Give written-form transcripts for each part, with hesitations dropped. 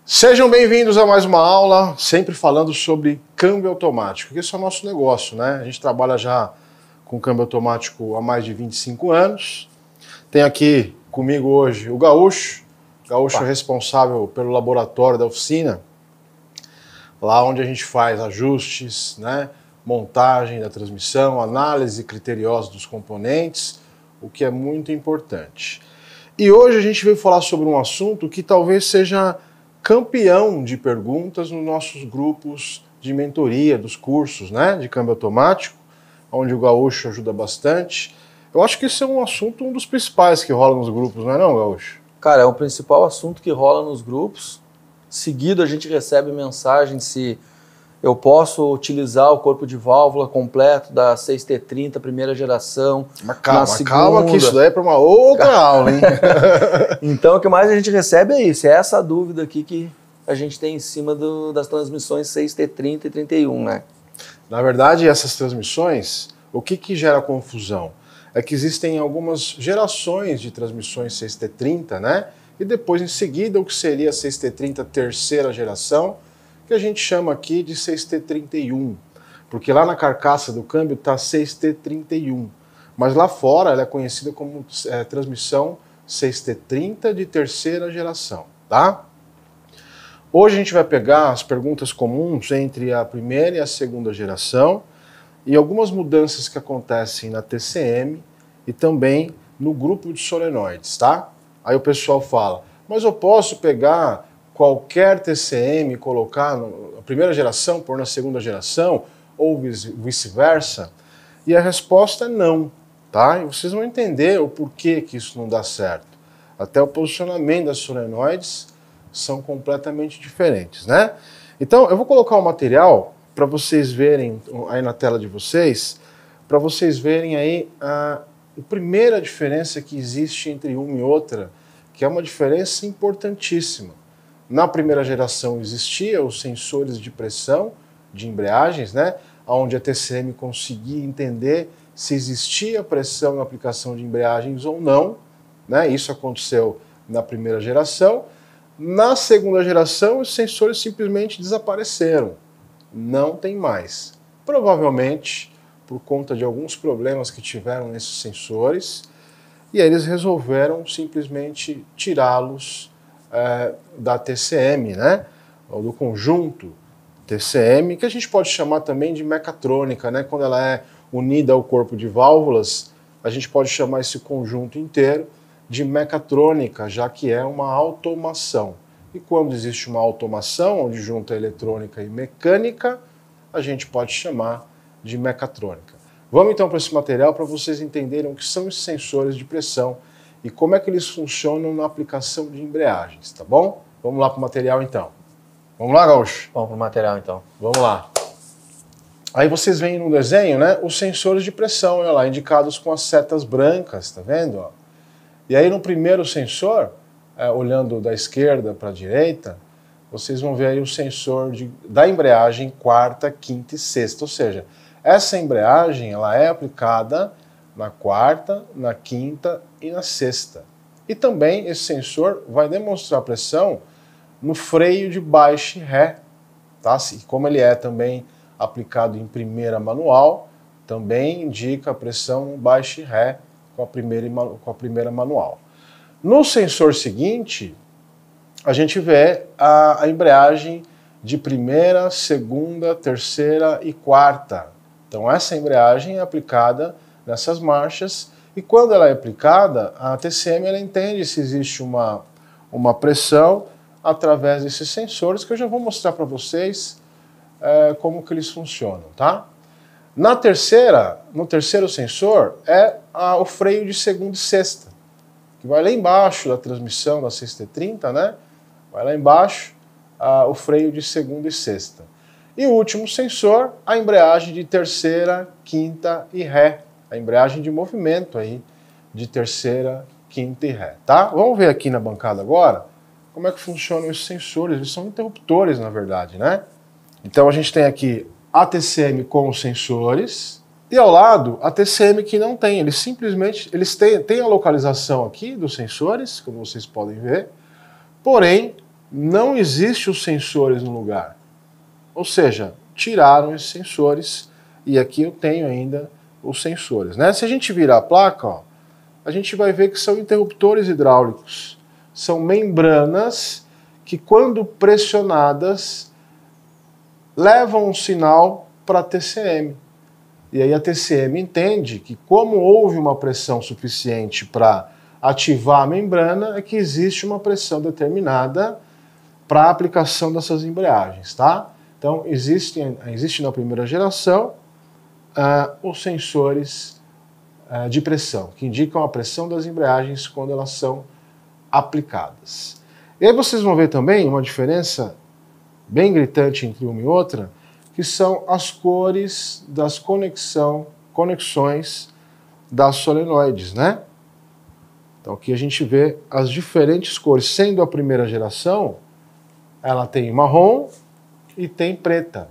Sejam bem-vindos a mais uma aula, sempre falando sobre câmbio automático. Esse é o nosso negócio, né? A gente trabalha já com câmbio automático há mais de 25 anos. Tem aqui comigo hoje o Gaúcho. Gaúcho é responsável pelo laboratório da oficina, lá onde a gente faz ajustes, né? Montagem da transmissão, análise criteriosa dos componentes, o que é muito importante. E hoje a gente veio falar sobre um assunto que talvez seja campeão de perguntas nos nossos grupos de mentoria, dos cursos, né, de câmbio automático, onde o Gaúcho ajuda bastante. Eu acho que esse é um assunto, um dos principais que rola nos grupos, não é não, Gaúcho? Cara, é o principal assunto que rola nos grupos. Seguido a gente recebe mensagem se eu posso utilizar o corpo de válvula completo da 6T30 primeira geração. Mas calma que isso daí é para uma outra aula, hein? Então o que mais a gente recebe é isso, é essa dúvida aqui que a gente tem em cima das transmissões 6T30 e 31, né? Na verdade, essas transmissões, o que gera confusão? É que existem algumas gerações de transmissões 6T30, né? E depois, em seguida, o que seria a 6T30 terceira geração, que a gente chama aqui de 6T31, porque lá na carcaça do câmbio está 6T31, mas lá fora ela é conhecida como transmissão 6T30 de terceira geração, tá? Hoje a gente vai pegar as perguntas comuns entre a primeira e a segunda geração e algumas mudanças que acontecem na TCM e também no grupo de solenoides, tá? Aí o pessoal fala, mas eu posso pegar qualquer TCM, colocar na primeira geração, pôr na segunda geração, ou vice-versa? E a resposta é não, tá? E vocês vão entender o porquê que isso não dá certo. Até o posicionamento das solenoides são completamente diferentes, né? Então, eu vou colocar um material para vocês verem aí na tela de vocês, para vocês verem aí a primeira diferença que existe entre uma e outra, que é uma diferença importantíssima. Na primeira geração existiam os sensores de pressão de embreagens, né, onde a TCM conseguia entender se existia pressão na aplicação de embreagens ou não, né, isso aconteceu na primeira geração. Na segunda geração, os sensores simplesmente desapareceram, não tem mais. Provavelmente por conta de alguns problemas que tiveram nesses sensores, e aí eles resolveram simplesmente tirá-los da TCM, né? Ou do conjunto TCM, que a gente pode chamar também de mecatrônica, né? Quando ela é unida ao corpo de válvulas, a gente pode chamar esse conjunto inteiro de mecatrônica, já que é uma automação. E quando existe uma automação, onde junta eletrônica e mecânica, a gente pode chamar de mecatrônica. Vamos então para esse material para vocês entenderem o que são esses sensores de pressão e como é que eles funcionam na aplicação de embreagens, tá bom? Vamos lá para o material então. Vamos lá, Gaúcho? Vamos para o material então. Vamos lá. Aí vocês veem no desenho, né, os sensores de pressão, olha lá, indicados com as setas brancas, tá vendo? Ó? E aí no primeiro sensor, olhando da esquerda para a direita, vocês vão ver aí o sensor da embreagem quarta, quinta e sexta, ou seja, essa embreagem ela é aplicada na quarta, na quinta e na sexta. E também esse sensor vai demonstrar pressão no freio de baixo e ré, tá? Como ele é também aplicado em primeira manual, também indica a pressão no baixo e ré com a primeira manual. No sensor seguinte, a gente vê a embreagem de primeira, segunda, terceira e quarta. Então essa embreagem é aplicada nessas marchas, e quando ela é aplicada, a TCM ela entende se existe uma pressão através desses sensores, que eu já vou mostrar para vocês como que eles funcionam, tá? No terceiro sensor é o freio de segunda e sexta, que vai lá embaixo da transmissão da 6T30, né? Vai lá embaixo o freio de segunda e sexta. E o último sensor, a embreagem de terceira, quinta e ré. A embreagem de movimento aí de terceira, quinta e ré, tá? Vamos ver aqui na bancada agora como é que funcionam esses sensores. Eles são interruptores, na verdade, né? Então a gente tem aqui a TCM com os sensores e ao lado a TCM que não tem. Eles simplesmente têm a localização aqui dos sensores, como vocês podem ver, porém não existe os sensores no lugar. Ou seja, tiraram esses sensores e aqui eu tenho ainda os sensores, né? Se a gente virar a placa, ó, a gente vai ver que são interruptores hidráulicos. São membranas que, quando pressionadas, levam um sinal para a TCM. E aí a TCM entende que, como houve uma pressão suficiente para ativar a membrana, é que existe uma pressão determinada para a aplicação dessas embreagens, tá? Então, existe na primeira geração os sensores de pressão, que indicam a pressão das embreagens quando elas são aplicadas. E aí vocês vão ver também uma diferença bem gritante entre uma e outra, que são as cores das conexões das solenoides, né? Então aqui a gente vê as diferentes cores. Sendo a primeira geração, ela tem marrom e tem preta.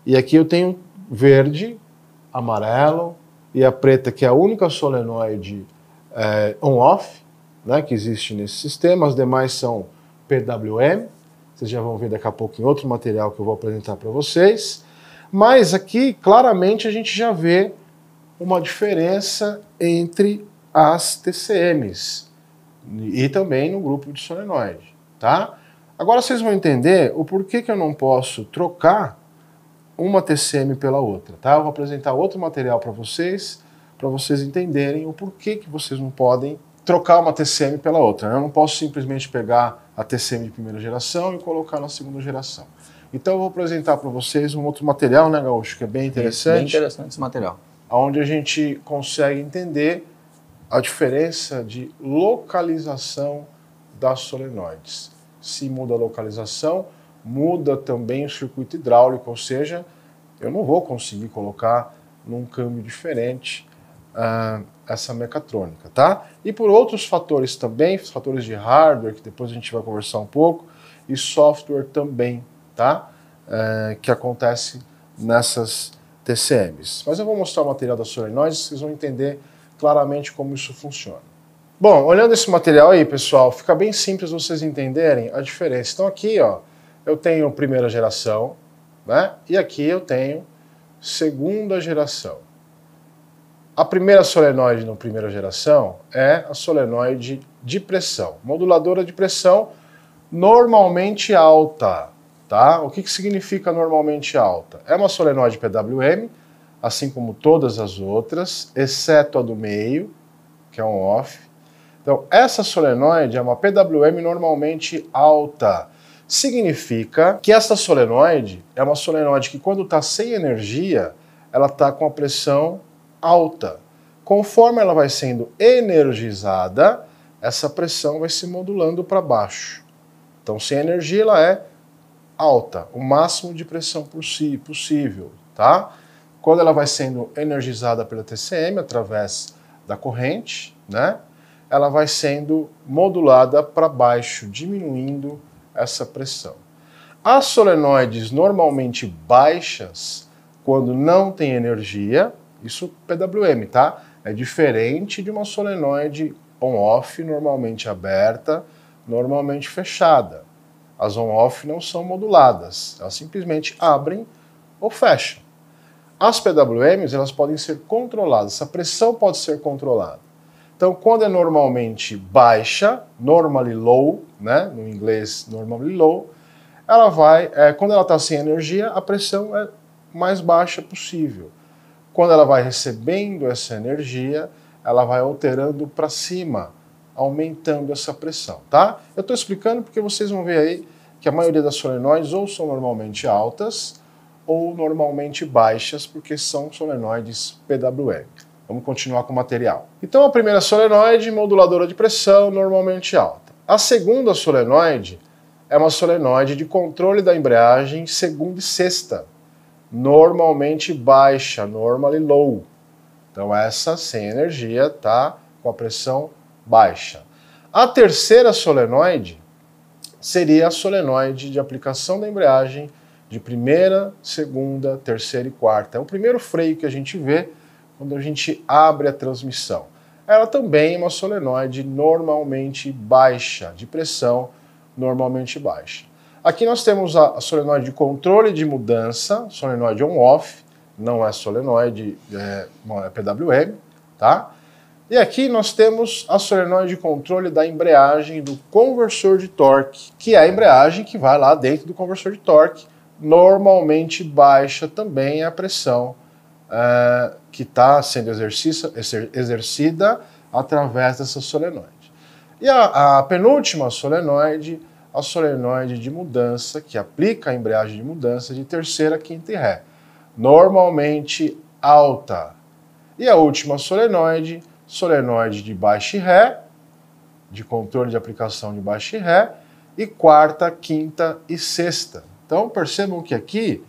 E aqui eu tenho verde, amarelo e a preta, que é a única solenoide on-off, né, que existe nesse sistema. As demais são PWM. Vocês já vão ver daqui a pouco em outro material que eu vou apresentar para vocês. Mas aqui, claramente, a gente já vê uma diferença entre as TCMs e também no grupo de solenoide, tá? Agora vocês vão entender o porquê que eu não posso trocar uma TCM pela outra, tá? Eu vou apresentar outro material para vocês entenderem o porquê que vocês não podem trocar uma TCM pela outra, né? Eu não posso simplesmente pegar a TCM de primeira geração e colocar na segunda geração. Então eu vou apresentar para vocês um outro material, né, Gaúcho, que é bem interessante. Bem interessante esse material. Onde a gente consegue entender a diferença de localização das solenoides. Se muda a localização, muda também o circuito hidráulico, ou seja, eu não vou conseguir colocar num câmbio diferente essa mecatrônica, tá? E por outros fatores também, fatores de hardware, que depois a gente vai conversar um pouco, e software também, tá? Que acontece nessas TCMs. Mas eu vou mostrar o material das solenoides, vocês vão entender claramente como isso funciona. Bom, olhando esse material aí, pessoal, fica bem simples vocês entenderem a diferença. Então aqui, ó, eu tenho primeira geração, né? E aqui eu tenho segunda geração. A primeira solenoide na primeira geração é a solenoide de pressão, moduladora de pressão normalmente alta, tá? O que significa normalmente alta? É uma solenoide PWM, assim como todas as outras, exceto a do meio, que é um off. Então, essa solenoide é uma PWM normalmente alta. Significa que essa solenoide é uma solenoide que, quando está sem energia, ela está com a pressão alta. Conforme ela vai sendo energizada, essa pressão vai se modulando para baixo. Então, sem energia, ela é alta, o máximo de pressão possível, tá? Quando ela vai sendo energizada pela TCM, através da corrente, né? Ela vai sendo modulada para baixo, diminuindo essa pressão. As solenoides normalmente baixas, quando não tem energia, isso PWM, tá? É diferente de uma solenoide on-off, normalmente aberta, normalmente fechada. As on-off não são moduladas, elas simplesmente abrem ou fecham. As PWMs, elas podem ser controladas, essa pressão pode ser controlada. Então, quando é normalmente baixa, normally low, né? No inglês normally low, ela vai, quando ela está sem energia, a pressão é mais baixa possível. Quando ela vai recebendo essa energia, ela vai alterando para cima, aumentando essa pressão, tá? Eu estou explicando porque vocês vão ver aí que a maioria das solenoides ou são normalmente altas ou normalmente baixas, porque são solenoides PWM. Vamos continuar com o material. Então a primeira solenoide, moduladora de pressão, normalmente alta. A segunda solenoide é uma solenoide de controle da embreagem segunda e sexta, normalmente baixa, normally low. Então essa, sem energia, tá com a pressão baixa. A terceira solenoide seria a solenoide de aplicação da embreagem de primeira, segunda, terceira e quarta. É o primeiro freio que a gente vê quando a gente abre a transmissão. Ela também é uma solenoide normalmente baixa de pressão, normalmente baixa. Aqui nós temos a solenoide de controle de mudança, solenoide on-off, não é solenoide, é PWM, tá? E aqui nós temos a solenoide de controle da embreagem do conversor de torque, que é a embreagem que vai lá dentro do conversor de torque. Normalmente baixa também a pressão que está sendo exercida através dessa solenoide. E a penúltima solenoide, a solenoide de mudança, que aplica a embreagem de mudança de terceira, quinta e ré. Normalmente alta. E a última solenoide, solenoide de baixa e ré, de controle de aplicação de baixa e ré, e quarta, quinta e sexta. Então percebam que aqui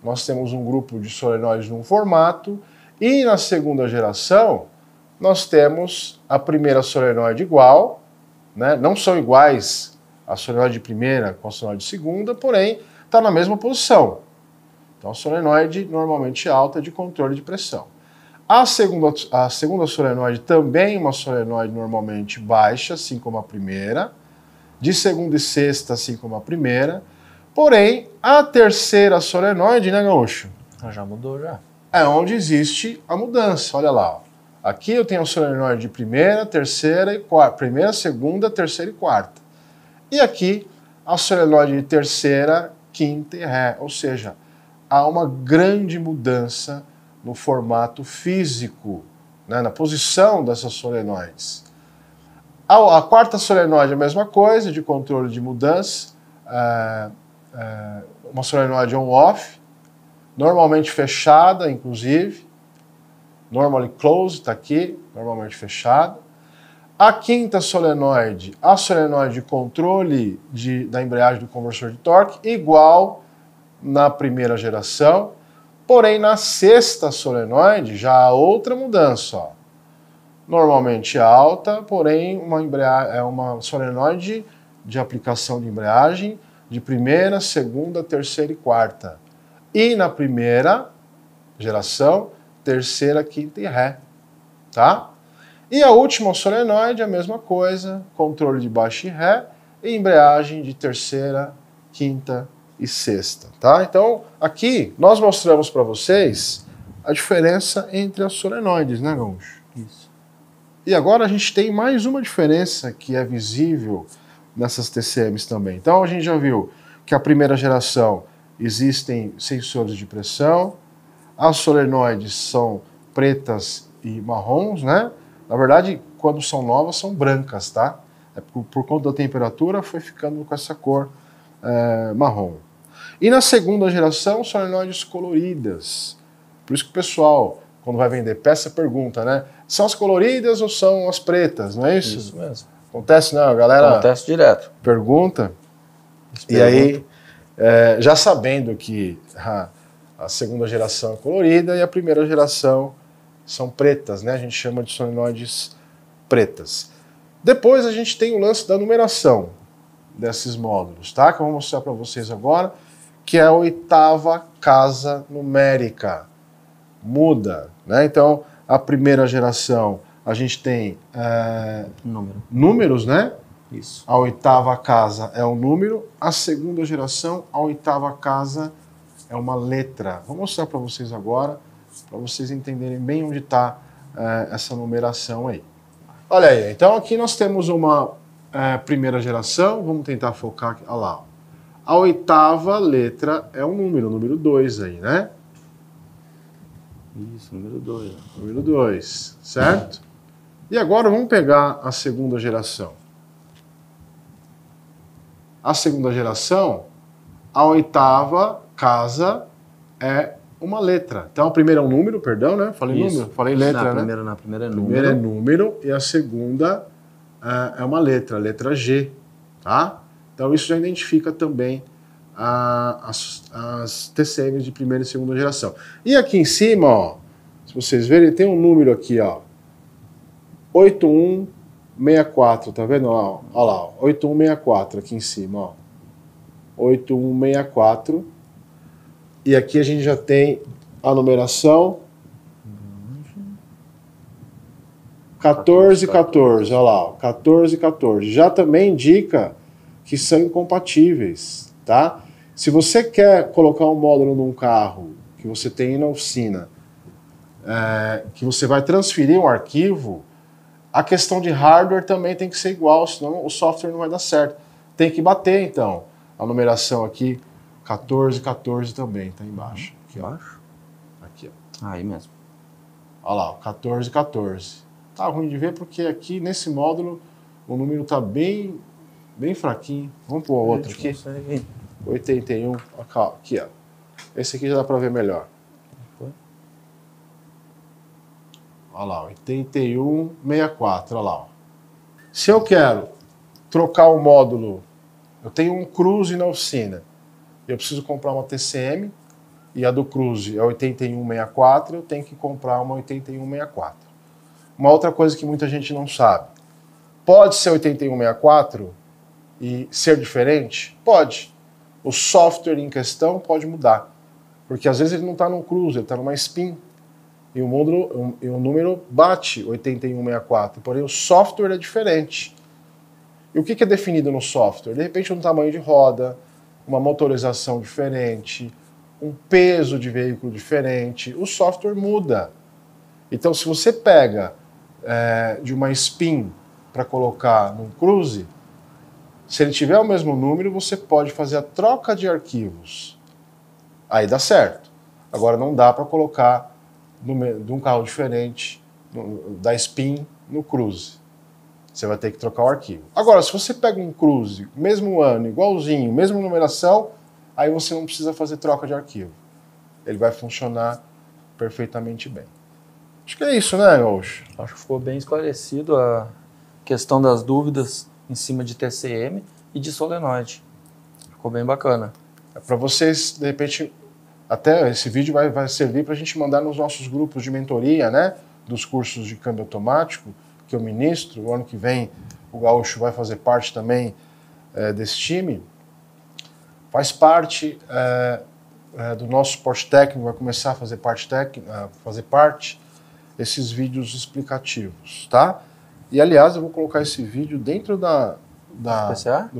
nós temos um grupo de solenoides num formato, e na segunda geração nós temos a primeira solenoide igual, né? Não são iguais a solenoide de primeira com a solenoide de segunda, porém está na mesma posição. Então a solenoide normalmente alta de controle de pressão. A segunda solenoide também uma solenoide normalmente baixa, assim como a primeira, de segunda e sexta, assim como a primeira, porém a terceira solenoide, né, Gaúcho? Já mudou já. É onde existe a mudança, olha lá. Aqui eu tenho a solenoide de primeira, terceira e quarta. Primeira, segunda, terceira e quarta. E aqui a solenoide de terceira, quinta e ré. Ou seja, há uma grande mudança no formato físico, né, na posição dessas solenoides. A quarta solenoide é a mesma coisa, de controle de mudança. Uma solenoide on-off, normalmente fechada, inclusive. Normally closed, está aqui, normalmente fechada. A quinta solenoide, a solenoide de controle da embreagem do conversor de torque, igual na primeira geração. Porém, na sexta solenoide, já há outra mudança. Ó. Normalmente alta, porém é uma solenoide de aplicação de embreagem de primeira, segunda, terceira e quarta. E na primeira geração, terceira, quinta e ré, tá? E a última solenoide, a mesma coisa, controle de baixa e ré, e embreagem de terceira, quinta e sexta, tá? Então, aqui nós mostramos para vocês a diferença entre as solenoides, né, Gaúcho? Isso. E agora a gente tem mais uma diferença que é visível nessas TCMs também. Então, a gente já viu que a primeira geração existem sensores de pressão, as solenoides são pretas e marrons, né? Na verdade, quando são novas, são brancas, tá? Por conta da temperatura, foi ficando com essa cor marrom. E na segunda geração, solenoides coloridas. Por isso que o pessoal, quando vai vender peça, pergunta, né? São as coloridas ou são as pretas, não é isso? Isso mesmo. Acontece, não? A galera acontece direto. Pergunta. E aí, já sabendo que a segunda geração é colorida e a primeira geração são pretas, né? A gente chama de solenoides pretas. Depois a gente tem o lance da numeração desses módulos, tá? Que eu vou mostrar para vocês agora, que é a oitava casa numérica. Muda, né? Então, a primeira geração a gente tem números, né? Isso. A oitava casa é um número, a segunda geração, a oitava casa é uma letra. Vou mostrar para vocês agora, para vocês entenderem bem onde está essa numeração aí. Olha aí, então aqui nós temos uma primeira geração, vamos tentar focar aqui, olha lá. A oitava letra é um número 2 aí, né? Isso, número 2. Número 2, certo? E agora vamos pegar a segunda geração. A segunda geração, a oitava casa é uma letra. Então a primeira é um número, perdão, né? Falei Isso. número, falei letra, Na né? primeira é número. A primeira é número e a segunda é uma letra, a letra G, tá? Então isso já identifica também as TCMs de primeira e segunda geração. E aqui em cima, ó, se vocês verem, tem um número aqui, ó, 8164, tá vendo? Ó, ó lá, ó, 8164 aqui em cima, ó. 8164. E aqui a gente já tem a numeração 1414, olha lá, 1414. Já também indica que são incompatíveis, tá? Se você quer colocar um módulo num carro que você tem na oficina, que você vai transferir um arquivo, a questão de hardware também tem que ser igual, senão o software não vai dar certo. Tem que bater, então, a numeração aqui, 1414 também, tá embaixo. Aqui, ó. Aqui, ó. Aí mesmo. Olha lá, 1414. Tá ruim de ver porque aqui nesse módulo o número tá bem fraquinho. Vamos pôr outro aqui. 81. Aqui, ó. Esse aqui já dá para ver melhor. Olha lá, 8164. Olha lá. Ó. Se eu quero trocar o módulo, eu tenho um Cruze na oficina. Eu preciso comprar uma TCM e a do Cruze é 8164. Eu tenho que comprar uma 8164. Uma outra coisa que muita gente não sabe. Pode ser 8164 e ser diferente? Pode. O software em questão pode mudar. Porque às vezes ele não está no Cruze, ele está numa SPIN. E o número bate 8164, porém o software é diferente. E o que é definido no software? De repente um tamanho de roda, uma motorização diferente, um peso de veículo diferente, o software muda. Então se você pega de uma SPIN para colocar num Cruze, se ele tiver o mesmo número, você pode fazer a troca de arquivos. Aí dá certo. Agora não dá para colocar de um carro diferente, da SPIN no Cruze. Você vai ter que trocar o arquivo. Agora, se você pega um Cruze, mesmo ano, igualzinho, mesma numeração, aí você não precisa fazer troca de arquivo. Ele vai funcionar perfeitamente bem. Acho que é isso, né, Gaúcho? Acho que ficou bem esclarecido a questão das dúvidas em cima de TCM e de solenoide. Ficou bem bacana. Para vocês, de repente, até esse vídeo vai servir para a gente mandar nos nossos grupos de mentoria, né? Dos cursos de câmbio automático que eu ministro. O ano que vem o Gaúcho vai fazer parte também desse time. Faz parte do nosso suporte técnico, vai começar a fazer parte esses vídeos explicativos, tá? E aliás, eu vou colocar esse vídeo dentro do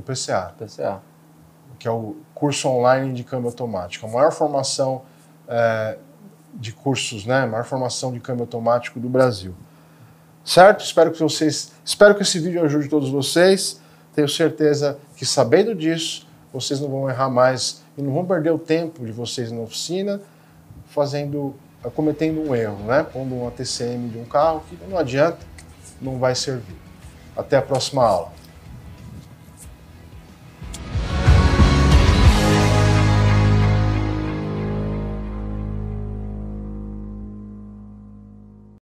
PCA. Que é o curso online de câmbio automático. A maior formação de cursos, né? A maior formação de câmbio automático do Brasil. Certo? Espero que esse vídeo ajude todos vocês. Tenho certeza que sabendo disso, vocês não vão errar mais e não vão perder o tempo de vocês na oficina cometendo um erro, né? Pondo uma TCM de um carro que não adianta, não vai servir. Até a próxima aula.